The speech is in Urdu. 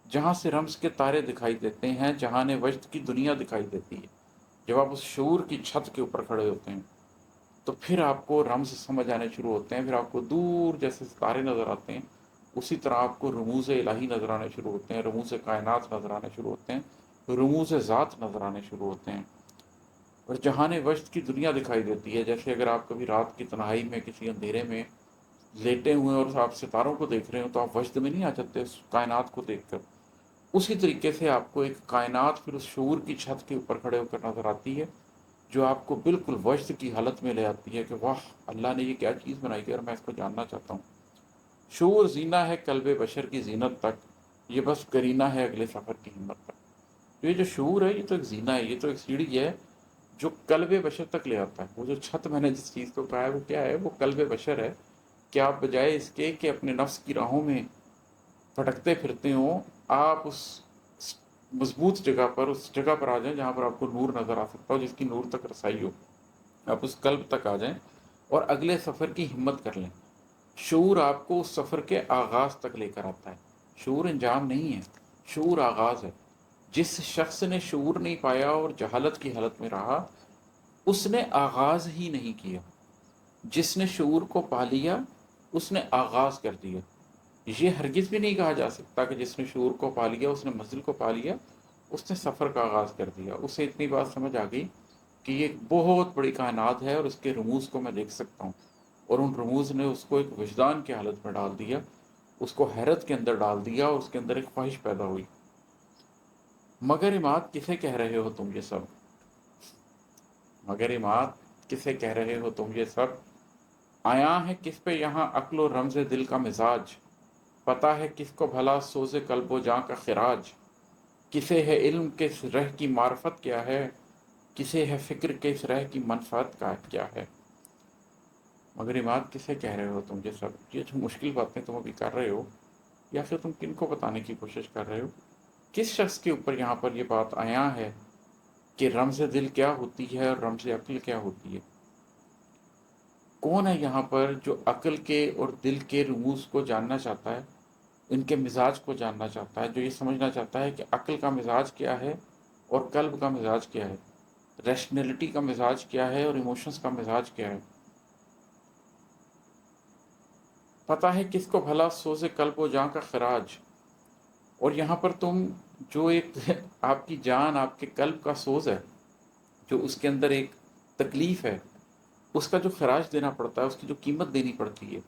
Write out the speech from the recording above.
جہاں سے رمز کے تارے دکھائی دیتے ہیں، جہان وجد کی دنیا دکھائی دیتی ہے۔ جب آپ اس شعور کی چھت کے اوپر کھڑے ہوتے ہیں تو پھر آپ کو رمز سمجھ آنے شروع ہوتے ہیں، پھر آپ کو دور جیسے ستارے نظر آتے ہیں، اسی طرح آپ کو رموز الہی نظر آنے شروع ہوتے ہیں، رموز کائنات نظر آنے شروع ہوتے ہیں، رموز ذات نظر آنے شروع ہوتے ہیں، اور جہان وجد کی دنیا دکھائی دیتی ہے۔ جیسے اگر آپ کبھی رات کی تنہائی میں کسی اندھیرے میں لیٹے ہوئے ہیں اور آپ ستاروں کو دیکھ رہے ہو تو آپ وجد میں نہیں آ جاتے اس کائنات کو دیکھ کر؟ اسی طریقے سے آپ کو ایک کائنات پھر اس شعور کی چھت کے اوپر کھڑے ہو کر نظر آتی ہے، جو آپ کو بالکل وجد کی حالت میں لے آتی ہے کہ واہ، اللہ نے یہ کیا چیز بنائی ہے اور میں اس کو جاننا چاہتا ہوں۔ شعور زینہ ہے قلب بشر کی زینت تک، یہ بس کرینہ ہے اگلے سفر کی ہمت تک۔ تو یہ جو شعور ہے یہ تو ایک زینہ ہے، یہ تو ایک سیڑھی ہے جو قلب بشر تک لے آتا ہے۔ وہ جو چھت میں نے جس چیز کو کہا ہے وہ کیا ہے؟ وہ قلب بشر ہے، کہ آپ بجائے اس کے کہ اپنے نفس کی راہوں میں بھٹکتے پھرتے ہوں، آپ اس مضبوط جگہ پر، اس جگہ پر آ جائیں جہاں پر آپ کو نور نظر آ سکتا ہو، جس کی نور تک رسائی ہو۔ آپ اس قلب تک آ جائیں اور اگلے سفر کی ہمت کر لیں۔ شعور آپ کو اس سفر کے آغاز تک لے کر آتا ہے۔ شعور انجام نہیں ہے، شعور آغاز ہے۔ جس شخص نے شعور نہیں پایا اور جہالت کی حالت میں رہا، اس نے آغاز ہی نہیں کیا۔ جس نے شعور کو پا لیا، اس نے آغاز کر دیا۔ یہ ہرگز بھی نہیں کہا جا سکتا کہ جس نے شعور کو پا لیا، اس نے منزل کو پا لیا، اس نے سفر کا آغاز کر دیا۔ اسے اتنی بات سمجھ آ گئی کہ یہ ایک بہت بڑی کائنات ہے اور اس کے رموز کو میں دیکھ سکتا ہوں، اور ان رموز نے اس کو ایک وجدان کی حالت میں ڈال دیا، اس کو حیرت کے اندر ڈال دیا، اور اس کے اندر ایک خواہش پیدا ہوئی۔ مگر اماد کسے کہہ رہے ہو تم یہ سب؟ مگر اماد کسے کہہ رہے ہو تم یہ سب؟ آیا ہے کس پہ یہاں عقل و رمز دل کا مزاج؟ پتا ہے کس کو بھلا سوز قلب و جاں کا خراج؟ کسے ہے علم کے اس رہ کی معرفت کیا ہے؟ کسے ہے فکر کے اس رہ کی منفعت کا کیا ہے؟ مگر اماد کسے کہہ رہے ہو تم یہ سب؟ یہ جو مشکل باتیں تم ابھی کر رہے ہو، یا پھر تم کن کو بتانے کی کوشش کر رہے ہو؟ کس شخص کے اوپر یہاں پر یہ بات آیا ہے کہ رمز دل کیا ہوتی ہے اور رمز عقل کیا ہوتی ہے؟ کون ہے یہاں پر جو عقل کے اور دل کے رموز کو جاننا چاہتا ہے، ان کے مزاج کو جاننا چاہتا ہے، جو یہ سمجھنا چاہتا ہے کہ عقل کا مزاج کیا ہے اور قلب کا مزاج کیا ہے، ریشنلٹی کا مزاج کیا ہے اور ایموشنز کا مزاج کیا ہے؟ پتہ ہے کس کو بھلا سوز قلب و جاں کا خراج؟ اور یہاں پر تم جو ایک آپ کی جان، آپ کے قلب کا سوز ہے، جو اس کے اندر ایک تکلیف ہے، اس کا جو خراج دینا پڑتا ہے، اس کی جو قیمت دینی پڑتی ہے،